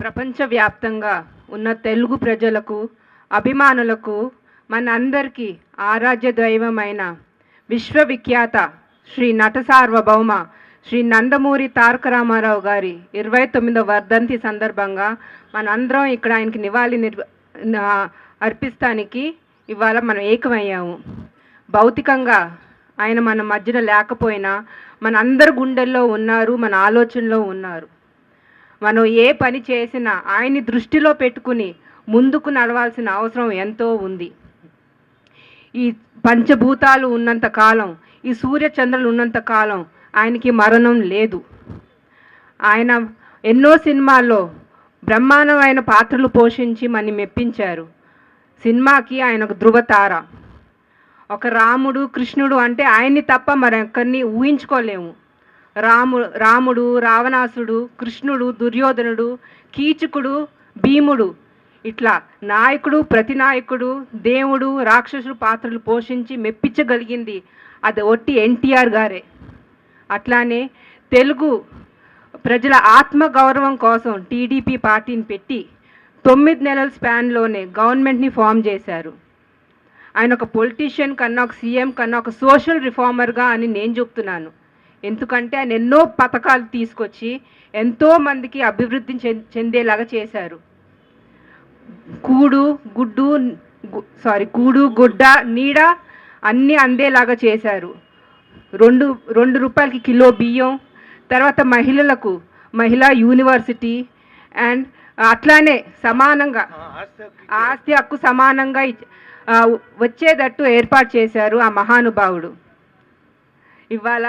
ప్రపంచవ్యాప్తంగా ఉన్న తెలుగు ప్రజలకు అభిమానులకు మనందరికీ ఆరాధ్య దైవమైన విశ్వవిఖ్యాత శ్రీ నట సార్వభౌమ శ్రీ నందమూరి తారక రామారావు గారి 29వ వర్ధంతి సందర్భంగా మనందరం ఇక్కడ ఆయనకి నివాళి అర్పిస్తానికి ఇవాళ మనం ఏకమయ్యాము. భౌతికంగా ఆయన మన మధ్యన లేకపోయినా మన అందరి గుండెల్లో ఉన్నారు, మన ఆలోచనలో ఉన్నారు. మనం ఏ పని చేసినా ఆయన్ని దృష్టిలో పెట్టుకుని ముందుకు నడవాల్సిన అవసరం ఎంతో ఉంది. ఈ పంచభూతాలు ఉన్నంత కాలం, ఈ సూర్యచంద్రులు ఉన్నంత కాలం ఆయనకి మరణం లేదు. ఆయన ఎన్నో సినిమాల్లో బ్రహ్మాండమైన పాత్రలు పోషించి మనని మెప్పించారు. సినిమాకి ఆయన ఒక ధృవతార. ఒక రాముడు కృష్ణుడు అంటే ఆయన్ని తప్ప మరొకరిని ఊహించుకోలేము. రాముడు, రావణాసుడు, కృష్ణుడు, దుర్యోధనుడు, కీచకుడు, భీముడు, ఇట్లా నాయకుడు, ప్రతినాయకుడు, దేవుడు, రాక్షసుడు పాత్రలు పోషించి మెప్పించగలిగింది అది ఒట్టి ఎన్టీఆర్ గారే. అట్లానే తెలుగు ప్రజల ఆత్మగౌరవం కోసం టీడీపీ పార్టీని పెట్టి 9 నెలల స్పాన్లోనే గవర్నమెంట్ని ఫామ్ చేశారు. ఆయన ఒక పొలిటీషియన్ కన్నా, ఒక సీఎం కన్నా ఒక సోషల్ రిఫార్మర్గా అని నేను చెప్తున్నాను. ఎందుకంటే ఆయన ఎన్నో పథకాలు తీసుకొచ్చి ఎంతోమందికి అభివృద్ధి చెందేలాగా చేశారు. కూడు గుడ్డ నీడ అన్నీ అందేలాగా చేశారు. 2 రూపాయలకి కిలో బియ్యం, తర్వాత మహిళలకు మహిళా యూనివర్సిటీ అండ్ అట్లానే సమానంగా ఆస్తి హక్కు సమానంగా వచ్చేటట్టు ఏర్పాటు చేశారు ఆ మహానుభావుడు. ఇవాళ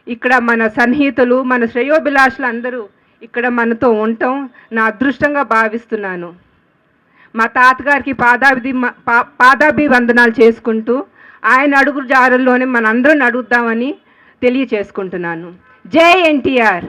ఇక్కడ మన సన్నిహితులు, మన శ్రేయోభిలాషులు అందరూ ఇక్కడ మనతో ఉండటం నా అదృష్టంగా భావిస్తున్నాను. మా తాతగారికి పాదాభివందనాలు చేసుకుంటూ ఆయన అడుగు జారుల్లోనే మనందరం నడుద్దామని తెలియచేసుకుంటున్నాను. జై ఎన్టీఆర్.